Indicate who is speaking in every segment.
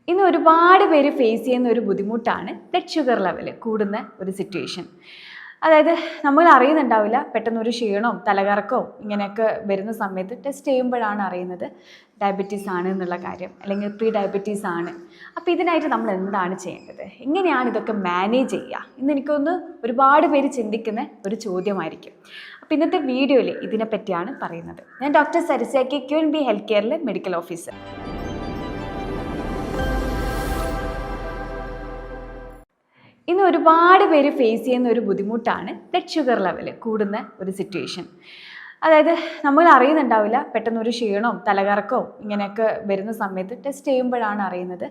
Speaker 1: ഇന്ന് ഒരുപാട് പേര് ഫേസ് ചെയ്യുന്ന ഒരു ബുദ്ധിമുട്ടാണ് ബ്ലഡ് ഷുഗർ ലെവൽ കൂടുന്ന ഒരു സിറ്റുവേഷൻ. അതായത് നമ്മൾ അറിയുന്നുണ്ടാവില്ല, പെട്ടെന്ന് ഒരു ക്ഷീണവും തലകറക്കവും ഇങ്ങനെയൊക്കെ വരുന്ന സമയത്ത് ടെസ്റ്റ് ചെയ്യുമ്പോഴാണ് അറിയുന്നത് ഡയബറ്റീസ് ആണ് എന്നുള്ള കാര്യം, അല്ലെങ്കിൽ പ്രീ ഡയബറ്റീസ് ആണ്. അപ്പോൾ ഇതിനായിട്ട് നമ്മൾ എന്താണ് ചെയ്യേണ്ടത്, എങ്ങനെയാണ് ഇതൊക്കെ മാനേജ് ചെയ്യുക എന്ന് എനിക്കൊന്ന് ഒരുപാട് പേര് ചിന്തിക്കുന്ന ഒരു ചോദ്യമായിരിക്കും. അപ്പോൾ ഇന്നത്തെ വീഡിയോയിൽ ഇതിനെപ്പറ്റിയാണ് പറയുന്നത്. ഞാൻ ഡോക്ടർ സരസ്യാക്കി QNB ഹെൽത്ത് കെയറിലെ മെഡിക്കൽ ഓഫീസർ. ഇന്ന് ഒരുപാട് പേര് ഫേസ് ചെയ്യുന്ന ഒരു ബുദ്ധിമുട്ടാണ് ബ്ലഡ് ഷുഗർ ലെവൽ കൂടുന്ന ഒരു സിറ്റുവേഷൻ. അതായത് നമ്മൾ അറിയുന്നുണ്ടാവില്ല, പെട്ടെന്ന് ഒരു ക്ഷീണവും തലകറക്കവും ഇങ്ങനെയൊക്കെ വരുന്ന സമയത്ത് ടെസ്റ്റ് ചെയ്യുമ്പോഴാണ് അറിയുന്നത്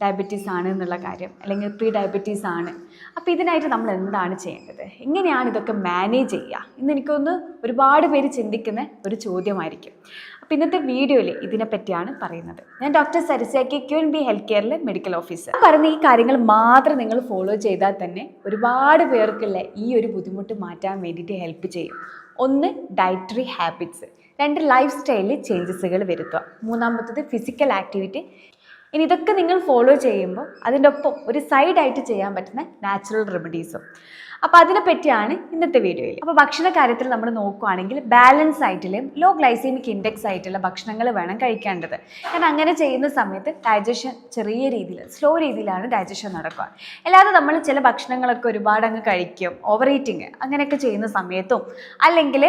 Speaker 1: ഡയബറ്റീസ് ആണ് എന്നുള്ള കാര്യം, അല്ലെങ്കിൽ പ്രീ ഡയബറ്റീസ് ആണ്. അപ്പോൾ ഇതിനായിട്ട് നമ്മൾ എന്താണ് ചെയ്യേണ്ടത്, എങ്ങനെയാണ് ഇതൊക്കെ മാനേജ് ചെയ്യുക എന്ന് എനിക്കൊന്ന് ഒരുപാട് പേര് ചിന്തിക്കുന്ന ഒരു ചോദ്യമായിരിക്കും. അപ്പോൾ ഇന്നത്തെ വീഡിയോയിൽ ഇതിനെപ്പറ്റിയാണ് പറയുന്നത്. ഞാൻ ഡോക്ടർ സരസ്യാക്കി QNB ഹെൽത്ത് കെയറിലെ മെഡിക്കൽ ഓഫീസർ. പറയുന്ന ഈ കാര്യങ്ങൾ മാത്രം നിങ്ങൾ ഫോളോ ചെയ്താൽ തന്നെ ഒരുപാട് പേർക്കുള്ള ഈ ഒരു ബുദ്ധിമുട്ട് മാറ്റാൻ വേണ്ടിയിട്ട് ഹെൽപ്പ് ചെയ്യും. ഒന്ന്, ഡയറ്ററി ഹാബിറ്റ്സ്. രണ്ട്, ലൈഫ് സ്റ്റൈലിൽ ചേഞ്ചസുകൾ വരുത്തുക. മൂന്നാമത്തത്, ഫിസിക്കൽ ആക്ടിവിറ്റി. ഇനി ഇതൊക്കെ നിങ്ങൾ ഫോളോ ചെയ്യുമ്പോൾ അതിൻ്റെ ഒപ്പം ഒരു സൈഡായിട്ട് ചെയ്യാൻ പറ്റുന്ന നാച്ചുറൽ റെമഡീസും. അപ്പോൾ അതിനെപ്പറ്റിയാണ് ഇന്നത്തെ വീഡിയോയിൽ. അപ്പോൾ ഭക്ഷണ കാര്യത്തിൽ നമ്മൾ നോക്കുകയാണെങ്കിൽ ബാലൻസ് ആയിട്ടുള്ള ലോ ഗ്ലൈസീമിക് ഇൻഡെക്സ് ആയിട്ടുള്ള ഭക്ഷണങ്ങൾ വേണം കഴിക്കേണ്ടത്. കാരണം അങ്ങനെ ചെയ്യുന്ന സമയത്ത് ഡൈജഷൻ ചെറിയ രീതിയിൽ, സ്ലോ രീതിയിലാണ് ഡൈജഷൻ നടക്കുക. അല്ലാതെ നമ്മൾ ചില ഭക്ഷണങ്ങളൊക്കെ ഒരുപാട് അങ്ങ് കഴിക്കും, ഓവർ ഈറ്റിങ് അങ്ങനെയൊക്കെ ചെയ്യുന്ന സമയത്തും, അല്ലെങ്കിൽ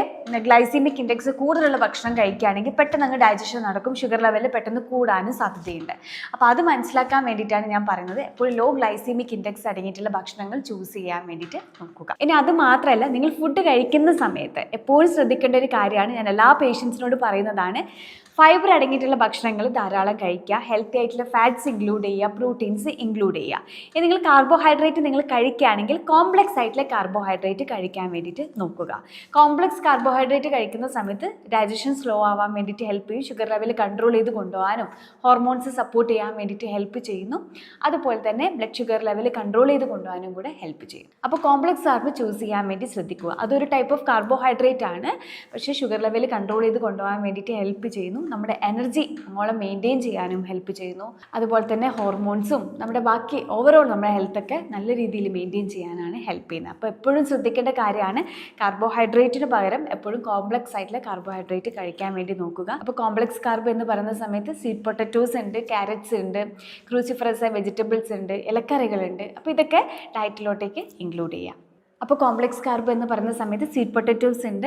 Speaker 1: ഗ്ലൈസീമിക് ഇൻഡെക്സ് കൂടുതലുള്ള ഭക്ഷണം കഴിക്കുകയാണെങ്കിൽ പെട്ടെന്ന് അങ്ങ് ഡൈജഷൻ നടക്കും, ഷുഗർ ലെവൽ പെട്ടെന്ന് കൂടാനും സാധ്യതയുണ്ട്. അപ്പോൾ അത് മനസ്സിലാക്കാൻ വേണ്ടിയിട്ടാണ് ഞാൻ പറയുന്നത് എപ്പോഴും ലോ ഗ്ലൈസീമിക് ഇൻഡെക്സ് അടങ്ങിയിട്ടുള്ള ഭക്ഷണങ്ങൾ ചൂസ് ചെയ്യാൻ വേണ്ടിയിട്ട് നോക്കുക. ഇനി അത് മാത്രമല്ല, നിങ്ങൾ ഫുഡ് കഴിക്കുന്ന സമയത്ത് എപ്പോഴും ശ്രദ്ധിക്കേണ്ട ഒരു കാര്യമാണ്, ഞാൻ എല്ലാ പേഷ്യൻസിനോട് പറയുന്നതാണ്, ഫൈബർ അടങ്ങിയിട്ടുള്ള ഭക്ഷണങ്ങൾ ധാരാളം കഴിക്കുക, ഹെൽത്തി ആയിട്ടുള്ള ഫാറ്റ്സ് ഇൻക്ലൂഡ് ചെയ്യുക, പ്രോട്ടീൻസ് ഇൻക്ലൂഡ് ചെയ്യുക. ഇനി നിങ്ങൾ കാർബോഹൈഡ്രേറ്റ് നിങ്ങൾ കഴിക്കുകയാണെങ്കിൽ കോംപ്ലക്സ് ആയിട്ടുള്ള കാർബോഹൈഡ്രേറ്റ് കഴിക്കാൻ വേണ്ടിയിട്ട് നോക്കുക. കോംപ്ലക്സ് കാർബോഹൈഡ്രേറ്റ് കഴിക്കുന്ന സമയത്ത് ഡൈജഷൻ സ്ലോ ആവാൻ വേണ്ടിയിട്ട് ഹെൽപ്പ് ചെയ്യും, ഷുഗർ ലെവൽ കൺട്രോൾ ചെയ്ത് കൊണ്ടുപോകാനും ഹോർമോൺസ് സപ്പോർട്ട് ചെയ്യാൻ വേണ്ടിയിട്ട് ഹെൽപ്പ് ചെയ്യുന്നു. അതുപോലെ തന്നെ ബ്ലഡ് ഷുഗർ ലെവൽ കൺട്രോൾ ചെയ്ത് കൊണ്ടുപോകാനും കൂടെ ഹെൽപ്പ് ചെയ്യും. അപ്പോൾ കോംപ്ലക്സ് കാർബ് ചൂസ് ചെയ്യാൻ വേണ്ടി ശ്രദ്ധിക്കുക. അതൊരു ടൈപ്പ് ഓഫ് കാർബോഹൈഡ്രേറ്റ് ആണ്, പക്ഷേ ഷുഗർ ലെവൽ കൺട്രോൾ ചെയ്ത് കൊണ്ടുപോകാൻ വേണ്ടിയിട്ട് ഹെൽപ്പ് ചെയ്യുന്നു. നമ്മുടെ എനർജി നമ്മളെ മെയിൻറ്റെയിൻ ചെയ്യാനും ഹെൽപ്പ് ചെയ്യുന്നു. അതുപോലെ തന്നെ ഹോർമോൺസും നമ്മുടെ ബാക്കി ഓവറോൾ നമ്മുടെ ഹെൽത്തൊക്കെ നല്ല രീതിയിൽ മെയിൻറ്റെയിൻ ചെയ്യാനാണ് ഹെൽപ്പ് ചെയ്യുന്നത്. അപ്പോൾ എപ്പോഴും ശ്രദ്ധിക്കേണ്ട കാര്യമാണ്, കാർബോഹൈഡ്രേറ്റിന് പകരം എപ്പോഴും കോംപ്ലക്സ് ആയിട്ടുള്ള കാർബോഹൈഡ്രേറ്റ് കഴിക്കാൻ വേണ്ടി നോക്കുക. അപ്പോൾ കോംപ്ലക്സ് കാർബ് എന്ന് പറയുന്ന സമയത്ത് സ്വീറ്റ് പൊട്ടറ്റോസ് ഉണ്ട്, ക്യാരറ്റ്സ് ഉണ്ട്, ക്രൂസിഫറസ് വെജിറ്റബിൾസ് ഉണ്ട്, ഇലക്കറികളുണ്ട്. അപ്പോൾ ഇതൊക്കെ ഡയറ്റിലോട്ടേക്ക് ഇൻക്ലൂഡ് ചെയ്യാം. അപ്പോൾ കോംപ്ലക്സ് കാർബ് എന്ന് പറയുന്ന സമയത്ത് സ്വീറ്റ് പൊട്ടറ്റോസ് ഉണ്ട്,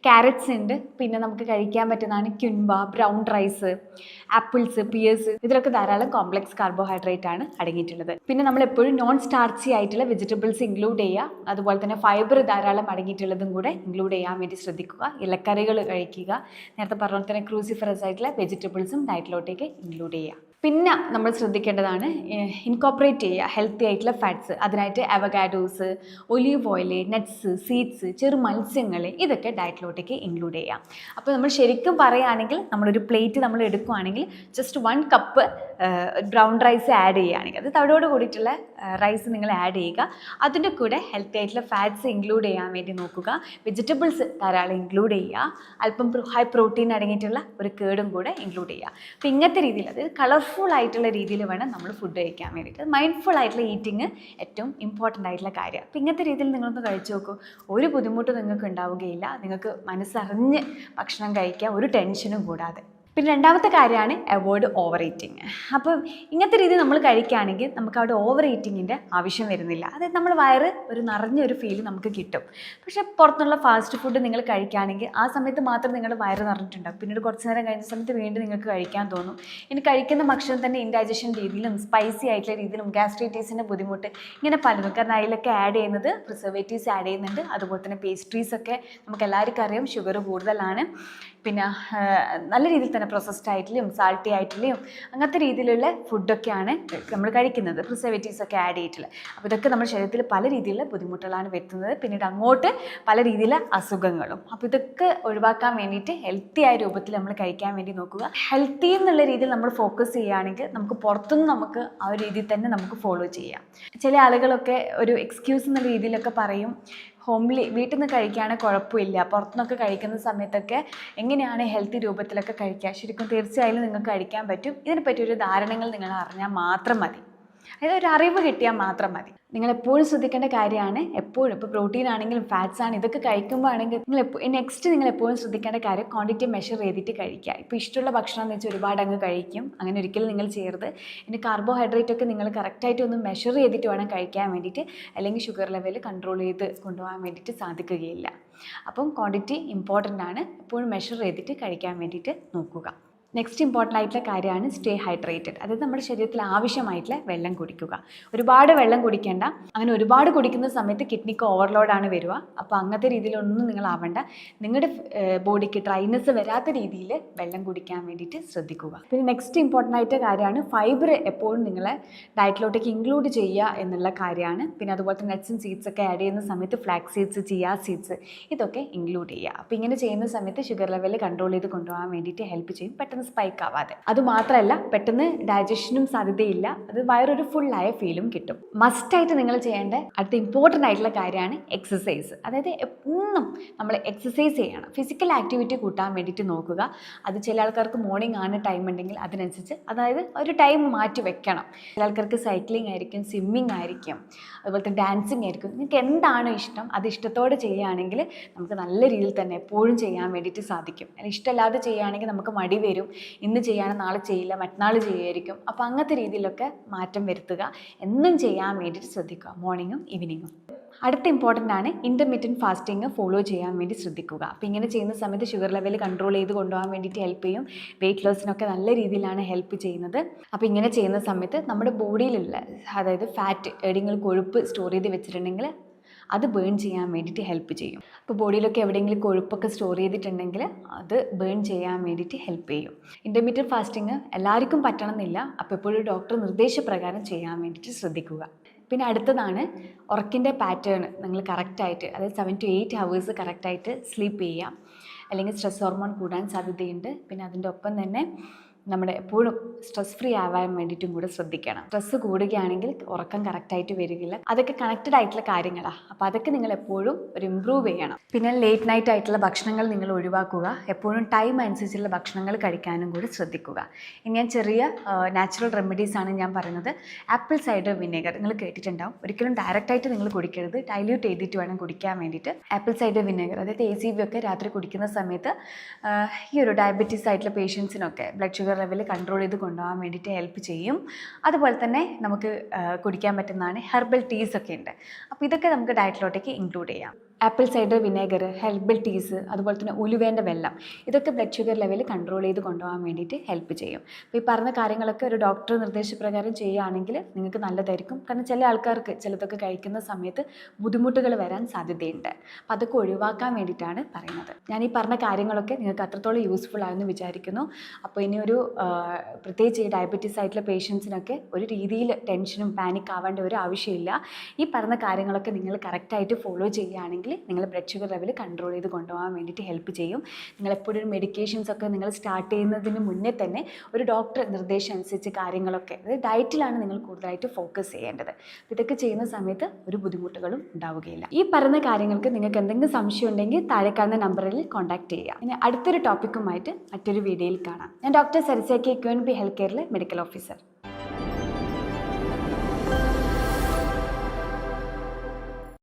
Speaker 1: ക്യാരറ്റ്സ് ഉണ്ട്, പിന്നെ നമുക്ക് കഴിക്കാൻ പറ്റുന്നതാണ് ക്വിൻവ, ബ്രൗൺ റൈസ്, ആപ്പിൾസ്, പിയേഴ്സ്. ഇതിലൊക്കെ ധാരാളം കോംപ്ലക്സ് കാർബോഹൈഡ്രേറ്റ് ആണ് അടങ്ങിയിട്ടുള്ളത്. പിന്നെ നമ്മൾ എപ്പോഴും നോൺ സ്റ്റാർച്ചി ആയിട്ടുള്ള വെജിറ്റബിൾസ് ഇൻക്ലൂഡ് ചെയ്യുക. അതുപോലെ തന്നെ ഫൈബർ ധാരാളം അടങ്ങിയിട്ടുള്ളതും കൂടെ ഇൻക്ലൂഡ് ചെയ്യാൻ വേണ്ടി ശ്രദ്ധിക്കുക. ഇലക്കറികൾ കഴിക്കുക. നേരത്തെ പറഞ്ഞ പോലെ തന്നെ ക്രൂസിഫറസ് ആയിട്ടുള്ള വെജിറ്റബിൾസും ഡയറ്റിലോട്ടേക്ക് ഇൻക്ലൂഡ് ചെയ്യുക. പിന്നെ നമ്മൾ ശ്രദ്ധിക്കേണ്ടതാണ് ഇൻകോപ്പറേറ്റ് ചെയ്യുക ഹെൽത്തി ആയിട്ടുള്ള ഫാറ്റ്സ്. അതിനായിട്ട് Avogadro's, olive oil, nuts, seeds, ചെറു മത്സ്യങ്ങൾ, ഇതൊക്കെ ഡയറ്റിലോട്ടേക്ക് ഇൻക്ലൂഡ് ചെയ്യാം. അപ്പോൾ നമ്മൾ ശരിക്കും പറയുകയാണെങ്കിൽ നമ്മളൊരു പ്ലേറ്റ് നമ്മൾ എടുക്കുകയാണെങ്കിൽ just 1 cup brown rice add ചെയ്യുകയാണെങ്കിൽ, അത് തവിടോട് കൂടിയിട്ടുള്ള റൈസ് നിങ്ങൾ ആഡ് ചെയ്യുക. അതിൻ്റെ കൂടെ ഹെൽത്തി ആയിട്ടുള്ള ഫാറ്റ്സ് ഇൻക്ലൂഡ് ചെയ്യാൻ വേണ്ടി നോക്കുക. വെജിറ്റബിൾസ് ധാരാളം ഇൻക്ലൂഡ് ചെയ്യുക. അല്പം ഹൈ പ്രോട്ടീൻ അടങ്ങിയിട്ടുള്ള ഒരു കേടും കൂടെ ഇൻക്ലൂഡ് ചെയ്യുക. അപ്പോൾ ഇങ്ങനത്തെ രീതിയിൽ, അത് കളർഫുൾ ആയിട്ടുള്ള രീതിയിൽ വേണം നമ്മൾ ഫുഡ് കഴിക്കാൻ വേണ്ടിയിട്ട്. മൈൻഡ്ഫുൾ ആയിട്ടുള്ള ഈറ്റിങ് ഏറ്റവും ഇമ്പോർട്ടൻ്റ് ആയിട്ടുള്ള കാര്യം. അപ്പോൾ ഇങ്ങനത്തെ രീതിയിൽ നിങ്ങളൊന്ന് കഴിച്ചു നോക്കൂ, ഒരു ബുദ്ധിമുട്ടും നിങ്ങൾക്ക് ഉണ്ടാവുകയില്ല. നിങ്ങൾക്ക് മനസ്സറിഞ്ഞ് ഭക്ഷണം കഴിക്കുക, ഒരു ടെൻഷനും കൂടാതെ. പിന്നെ രണ്ടാമത്തെ കാര്യമാണ് അവോയ്ഡ് ഓവർ ഈറ്റിങ്. അപ്പം ഇങ്ങനത്തെ രീതി നമ്മൾ കഴിക്കുകയാണെങ്കിൽ നമുക്ക് അവിടെ ഓവർ ഈറ്റിങ്ങിൻ്റെ ആവശ്യം വരുന്നില്ല. അതായത് നമ്മൾ വയറ് ഒരു നിറഞ്ഞൊരു ഫീൽ നമുക്ക് കിട്ടും. പക്ഷേ പുറത്തുനിന്നുള്ള ഫാസ്റ്റ് ഫുഡ് നിങ്ങൾ കഴിക്കുകയാണെങ്കിൽ ആ സമയത്ത് മാത്രം നിങ്ങളുടെ വയറ് നിറഞ്ഞിട്ടുണ്ടാകും. പിന്നീട് കുറച്ച് നേരം കഴിഞ്ഞ സമയത്ത് വീണ്ടും നിങ്ങൾക്ക് കഴിക്കാൻ തോന്നും. ഇനി കഴിക്കുന്ന ഭക്ഷണം തന്നെ ഇൻഡൈജഷൻ രീതിയിലും സ്പൈസി ആയിട്ടുള്ള രീതിയിലും ഗ്യാസ്ട്രൈറ്റീസിൻ്റെ ബുദ്ധിമുട്ട് ഇങ്ങനെ പലതും. കാരണം അതിലൊക്കെ ആഡ് ചെയ്യുന്നത് പ്രിസർവേറ്റീവ്സ് ആഡ് ചെയ്യുന്നുണ്ട്. അതുപോലെ തന്നെ പേസ്ട്രീസൊക്കെ നമുക്ക് എല്ലാവർക്കും അറിയാം ഷുഗർ കൂടുതലാണ്. പിന്നെ നല്ല രീതിയിൽ തന്നെ പ്രോസസ്ഡ് ആയിട്ടുള്ളയും സാൾട്ടി ആയിട്ടുള്ളയും അങ്ങനത്തെ രീതിയിലുള്ള ഫുഡൊക്കെയാണ് നമ്മൾ കഴിക്കുന്നത്, പ്രിസർവേറ്റീവ്സ് ഒക്കെ ആഡ് ചെയ്തിട്ടുള്ളത്. അപ്പോൾ ഇതൊക്കെ നമ്മുടെ ശരീരത്തിൽ പല രീതിയിലുള്ള ബുദ്ധിമുട്ടുകളാണ് വരുത്തുന്നത്. പിന്നീട് അങ്ങോട്ട് പല രീതിയിലുള്ള അസുഖങ്ങളും. അപ്പോൾ ഇതൊക്കെ ഒഴിവാക്കാൻ വേണ്ടിയിട്ട് ഹെൽത്തി ആയ രൂപത്തിൽ നമ്മൾ കഴിക്കാൻ വേണ്ടി നോക്കുക. ഹെൽത്തി എന്നുള്ള രീതിയിൽ നമ്മൾ ഫോക്കസ് ചെയ്യുകയാണെങ്കിൽ നമുക്ക് പുറത്തുനിന്ന് നമുക്ക് ആ ഒരു രീതിയിൽ തന്നെ നമുക്ക് ഫോളോ ചെയ്യാം. ചില ആളുകളൊക്കെ ഒരു എക്സ്ക്യൂസ് എന്നുള്ള രീതിയിലൊക്കെ പറയും, ഹോംലി വീട്ടിൽ നിന്ന് കഴിക്കുകയാണെങ്കിൽ കുഴപ്പമില്ല, പുറത്തുനിന്നൊക്കെ കഴിക്കുന്ന സമയത്തൊക്കെ എങ്ങനെയാണ് ഹെൽത്തി രൂപത്തിലൊക്കെ കഴിക്കുക, ശരിക്കും തീർച്ചയായും നിങ്ങൾക്ക് കഴിക്കാൻ പറ്റും. ഇതിനെപ്പറ്റിയൊരു ധാരണകൾ നിങ്ങൾ അറിഞ്ഞാൽ മാത്രം മതി, അതായത് ഒരു അറിവ് കിട്ടിയാൽ മാത്രം മതി. നിങ്ങൾ എപ്പോഴും ശ്രദ്ധിക്കേണ്ട കാര്യമാണ്, എപ്പോഴും ഇപ്പോൾ പ്രോട്ടീൻ ആണെങ്കിലും ഫാറ്റ്സ് ആണ് ഇതൊക്കെ കഴിക്കുമ്പോൾ ആണെങ്കിൽ നിങ്ങൾ എപ്പോഴും ശ്രദ്ധിക്കേണ്ട കാര്യം ക്വാണ്ടിറ്റി മെഷർ ചെയ്തിട്ട് കഴിക്കുക. ഇപ്പോൾ ഇഷ്ടമുള്ള ഭക്ഷണം എന്ന് വെച്ചാൽ ഒരുപാട് അങ്ങ് കഴിക്കും, അങ്ങനെ ഒരിക്കലും നിങ്ങൾ ചെയ്യരുത്. ഇനി കാർബോഹൈഡ്രേറ്റ് ഒക്കെ നിങ്ങൾ കറക്റ്റായിട്ട് ഒന്ന് മെഷർ ചെയ്തിട്ട് വേണം കഴിക്കാൻ വേണ്ടിയിട്ട്, അല്ലെങ്കിൽ ഷുഗർ ലെവൽ കൺട്രോൾ ചെയ്ത് കൊണ്ടുപോകാൻ വേണ്ടിയിട്ട് സാധിക്കുകയില്ല. അപ്പം ക്വാണ്ടിറ്റി ഇമ്പോർട്ടൻ്റ് ആണ്, എപ്പോഴും മെഷർ ചെയ്തിട്ട് കഴിക്കാൻ വേണ്ടിയിട്ട് നോക്കുക. നെക്സ്റ്റ് ഇമ്പോർട്ടൻ്റ് ആയിട്ടുള്ള കാര്യമാണ് സ്റ്റേ ഹൈഡ്രേറ്റഡ്, അതായത് നമ്മുടെ ശരീരത്തിൽ ആവശ്യമായിട്ടുള്ള വെള്ളം കുടിക്കുക. ഒരുപാട് വെള്ളം കുടിക്കേണ്ട, അങ്ങനെ ഒരുപാട് കുടിക്കുന്ന സമയത്ത് കിഡ്നിക്ക് ഓവർലോഡാണ് വരിക. അപ്പോൾ അങ്ങനത്തെ രീതിയിലൊന്നും നിങ്ങൾ ആവേണ്ട, നിങ്ങളുടെ ബോഡിക്ക് ഡ്രൈനെസ് വരാത്ത രീതിയിൽ വെള്ളം കുടിക്കാൻ വേണ്ടിയിട്ട് ശ്രദ്ധിക്കുക. പിന്നെ നെക്സ്റ്റ് ഇമ്പോർട്ടൻ്റ് ആയിട്ട് കാര്യമാണ് ഫൈബർ എപ്പോഴും നിങ്ങളെ ഡയറ്റിലോട്ടേക്ക് ഇൻക്ലൂഡ് ചെയ്യുക എന്നുള്ള കാര്യമാണ്. പിന്നെ അതുപോലെ തന്നെ നട്ട്സും സീഡ്സ് ഒക്കെ ആഡ് ചെയ്യുന്ന സമയത്ത് ഫ്ലാക്സ് സീഡ്സ്, ചിയാ സീഡ്സ് ഇതൊക്കെ ഇൻക്ലൂഡ് ചെയ്യുക. അപ്പോൾ ഇങ്ങനെ ചെയ്യുന്ന സമയത്ത് ഷുഗർ ലെവൽ കൺട്രോൾ ചെയ്ത് കൊണ്ടുപോകാൻ വേണ്ടിയിട്ട് ഹെൽപ്പ് ചെയ്യും, പെട്ടെന്ന് സ്പൈക്ക് ആവാതെ. അതുമാത്രമല്ല പെട്ടെന്ന് ഡൈജഷനും സാധ്യതയില്ല, അത് വയറൊരു ഫുള്ളായ ഫീലും കിട്ടും. മസ്റ്റായിട്ട് നിങ്ങൾ ചെയ്യേണ്ട അടുത്ത ഇമ്പോർട്ടൻ്റ് ആയിട്ടുള്ള കാര്യമാണ് എക്സസൈസ്. അതായത് എന്നും നമ്മൾ എക്സസൈസ് ചെയ്യണം, ഫിസിക്കൽ ആക്ടിവിറ്റി കൂട്ടാൻ വേണ്ടിയിട്ട് നോക്കുക. അത് ചില ആൾക്കാർക്ക് മോർണിംഗ് ആണ് ടൈം ഉണ്ടെങ്കിൽ അതിനനുസരിച്ച്, അതായത് ഒരു ടൈം മാറ്റി വെക്കണം. ചില ആൾക്കാർക്ക് സൈക്ലിംഗ് ആയിരിക്കും, സ്വിമ്മിങ് ആയിരിക്കും, അതുപോലെ തന്നെ ഡാൻസിങ് ആയിരിക്കും. നിങ്ങൾക്ക് എന്താണോ ഇഷ്ടം അത് ഇഷ്ടത്തോടെ ചെയ്യുകയാണെങ്കിൽ നമുക്ക് നല്ല രീതിയിൽ തന്നെ എപ്പോഴും ചെയ്യാൻ വേണ്ടിയിട്ട് സാധിക്കും. ഇഷ്ടമല്ലാതെ ചെയ്യുകയാണെങ്കിൽ നമുക്ക് മടി വരും, ഇന്ന് ചെയ്യാണ് നാളെ ചെയ്യില്ല, മറ്റന്നാൾ ചെയ്യുമായിരിക്കും. അപ്പോൾ അങ്ങനത്തെ രീതിയിലൊക്കെ മാറ്റം വരുത്തുക, എന്നും ചെയ്യാൻ വേണ്ടിയിട്ട് ശ്രദ്ധിക്കുക, മോർണിംഗും ഈവനിങ്ങും. അടുത്ത ഇമ്പോർട്ടൻ്റ് ആണ് ഇൻ്റർമീഡിയറ്റ് ഫാസ്റ്റിംഗ് ഫോളോ ചെയ്യാൻ വേണ്ടി ശ്രദ്ധിക്കുക. അപ്പോൾ ഇങ്ങനെ ചെയ്യുന്ന സമയത്ത് ഷുഗർ ലെവൽ കൺട്രോൾ ചെയ്ത് കൊണ്ടുപോകാൻ വേണ്ടിയിട്ട് ഹെൽപ്പ് ചെയ്യും, വെയിറ്റ് ലോസിനൊക്കെ നല്ല രീതിയിലാണ് ഹെൽപ്പ് ചെയ്യുന്നത്. അപ്പോൾ ഇങ്ങനെ ചെയ്യുന്ന സമയത്ത് നമ്മുടെ ബോഡിയിലുള്ള അതായത് ഫാറ്റ് എവിടെയെങ്കിലും കൊഴുപ്പ് സ്റ്റോർ ചെയ്ത് വെച്ചിട്ടുണ്ടെങ്കിൽ അത് ബേൺ ചെയ്യാൻ വേണ്ടിയിട്ട് ഹെൽപ്പ് ചെയ്യും. ഇപ്പോൾ ബോഡിയിലൊക്കെ എവിടെയെങ്കിലും കൊഴുപ്പൊക്കെ സ്റ്റോർ ചെയ്തിട്ടുണ്ടെങ്കിൽ അത് ബേൺ ചെയ്യാൻ വേണ്ടിയിട്ട് ഹെൽപ്പ് ചെയ്യും. ഇൻ്റർമീഡിയറ്റ് ഫാസ്റ്റിംഗ് എല്ലാവർക്കും പറ്റണമെന്നില്ല, അപ്പോൾ എപ്പോഴും ഡോക്ടർ നിർദ്ദേശപ്രകാരം ചെയ്യാൻ വേണ്ടിയിട്ട് ശ്രദ്ധിക്കുക. പിന്നെ അടുത്തതാണ് ഉറക്കിൻ്റെ പാറ്റേൺ നിങ്ങൾ കറക്റ്റായിട്ട്, അതായത് 7 to 8 hours കറക്റ്റായിട്ട് സ്ലീപ്പ് ചെയ്യുക, അല്ലെങ്കിൽ സ്ട്രെസ് ഹോർമോൺ കൂടാൻ സാധ്യതയുണ്ട്. പിന്നെ അതിൻ്റെ ഒപ്പം തന്നെ നമ്മുടെ എപ്പോഴും സ്ട്രെസ് ഫ്രീ ആവാൻ വേണ്ടിയിട്ടും കൂടെ ശ്രദ്ധിക്കണം. സ്ട്രെസ് കൂടുകയാണെങ്കിൽ ഉറക്കം കറക്റ്റായിട്ട് വരികയില്ല. അതൊക്കെ കണക്റ്റഡ് ആയിട്ടുള്ള കാര്യങ്ങളാണ്, അപ്പോൾ അതൊക്കെ നിങ്ങൾ എപ്പോഴും ഒരു ഇമ്പ്രൂവ് ചെയ്യണം. പിന്നെ ലേറ്റ് നൈറ്റ് ആയിട്ടുള്ള ഭക്ഷണങ്ങൾ നിങ്ങൾ ഒഴിവാക്കുക, എപ്പോഴും ടൈം അനുസരിച്ചുള്ള ഭക്ഷണങ്ങൾ കഴിക്കാനും കൂടി ശ്രദ്ധിക്കുക. ഇനി ഞാൻ ചെറിയ നാച്ചുറൽ റെമഡീസ് ആണ് ഞാൻ പറയുന്നത്. ആപ്പിൾ സൈഡർ വിനേഗർ നിങ്ങൾ കേട്ടിട്ടുണ്ടാവും, ഒരിക്കലും ഡയറക്റ്റായിട്ട് നിങ്ങൾ കുടിക്കരുത്, ഡൈല്യൂട്ട് ചെയ്തിട്ട് വേണം കുടിക്കാൻ വേണ്ടിയിട്ട്. ആപ്പിൾ സൈഡർ വിനേഗർ അതായത് ACV ഒക്കെ രാത്രി കുടിക്കുന്ന സമയത്ത് ഈ ഒരു ഡയബറ്റീസ് ആയിട്ടുള്ള പേഷ്യൻസിനൊക്കെ ബ്ലഡ് ഷുഗർ ലെവൽ കൺട്രോൾ ചെയ്ത് കൊണ്ടുപോകാൻ വേണ്ടിയിട്ട് ഹെൽപ്പ് ചെയ്യും. അതുപോലെ തന്നെ നമുക്ക് കുടിക്കാൻ പറ്റുന്നതാണ് ഹെർബൽ ടീസ് ഒക്കെ ഉണ്ട്, അപ്പോൾ ഇതൊക്കെ നമുക്ക് ഡയറ്റിലോട്ടേക്ക് ഇൻക്ലൂഡ് ചെയ്യാം. ആപ്പിൾ സൈഡർ വിനേഗർ, ഹെർബൽ ടീസ്, അതുപോലെ തന്നെ ഉലുവേൻ്റെ വെള്ളം, ഇതൊക്കെ ബ്ലഡ് ഷുഗർ ലെവൽ കൺട്രോൾ ചെയ്ത് കൊണ്ടുപോകാൻ വേണ്ടിയിട്ട് ഹെൽപ്പ് ചെയ്യും. അപ്പോൾ ഈ പറഞ്ഞ കാര്യങ്ങളൊക്കെ ഒരു ഡോക്ടർ നിർദ്ദേശപ്രകാരം ചെയ്യുകയാണെങ്കിൽ നിങ്ങൾക്ക് നല്ലതായിരിക്കും. കാരണം ചില ആൾക്കാർക്ക് ചിലതൊക്കെ കഴിക്കുന്ന സമയത്ത് ബുദ്ധിമുട്ടുകൾ വരാൻ സാധ്യതയുണ്ട്, അപ്പോൾ അതൊക്കെ ഒഴിവാക്കാൻ വേണ്ടിയിട്ടാണ് പറയുന്നത്. ഞാൻ ഈ പറഞ്ഞ കാര്യങ്ങളൊക്കെ നിങ്ങൾക്ക് അത്രത്തോളം യൂസ്ഫുൾ ആണെന്ന് വിചാരിക്കുന്നു. അപ്പോൾ ഇനിയൊരു പ്രത്യേകിച്ച് ഈ ഡയബറ്റീസ് ആയിട്ടുള്ള പേഷ്യൻസിനൊക്കെ ഒരു രീതിയിൽ ടെൻഷനും പാനിക് ആവേണ്ട ഒരു ആവശ്യമില്ല. ഈ പറഞ്ഞ കാര്യങ്ങളൊക്കെ നിങ്ങൾ കറക്റ്റായിട്ട് ഫോളോ ചെയ്യുകയാണെങ്കിൽ നിങ്ങൾ ബ്ലഡ് ഷുഗർ ലെവൽ കൺട്രോൾ ചെയ്ത് കൊണ്ടുപോകാൻ വേണ്ടിയിട്ട് ഹെൽപ്പ് ചെയ്യും. നിങ്ങളെപ്പോഴും ഒരു മെഡിക്കേഷൻസ് ഒക്കെ നിങ്ങൾ സ്റ്റാർട്ട് ചെയ്യുന്നതിന് മുന്നേ തന്നെ ഒരു ഡോക്ടർ നിർദ്ദേശം അനുസരിച്ച് കാര്യങ്ങളൊക്കെ, അതായത് ഡയറ്റിലാണ് നിങ്ങൾ കൂടുതലായിട്ട് ഫോക്കസ് ചെയ്യേണ്ടത്. ഇതൊക്കെ ചെയ്യുന്ന സമയത്ത് ഒരു ബുദ്ധിമുട്ടുകളും ഉണ്ടാവുകയില്ല. ഈ പറഞ്ഞ കാര്യങ്ങൾക്ക് നിങ്ങൾക്ക് എന്തെങ്കിലും സംശയം ഉണ്ടെങ്കിൽ താഴെ കാണുന്ന നമ്പറിൽ കോൺടാക്ട് ചെയ്യുക. ഇനി അടുത്തൊരു ടോപ്പിക്കുമായിട്ട് മറ്റൊരു വീഡിയോയിൽ കാണാം. ഞാൻ ഡോക്ടർ സരിസ KQNB ഹെൽത്ത് കെയറിലെ മെഡിക്കൽ ഓഫീസർ.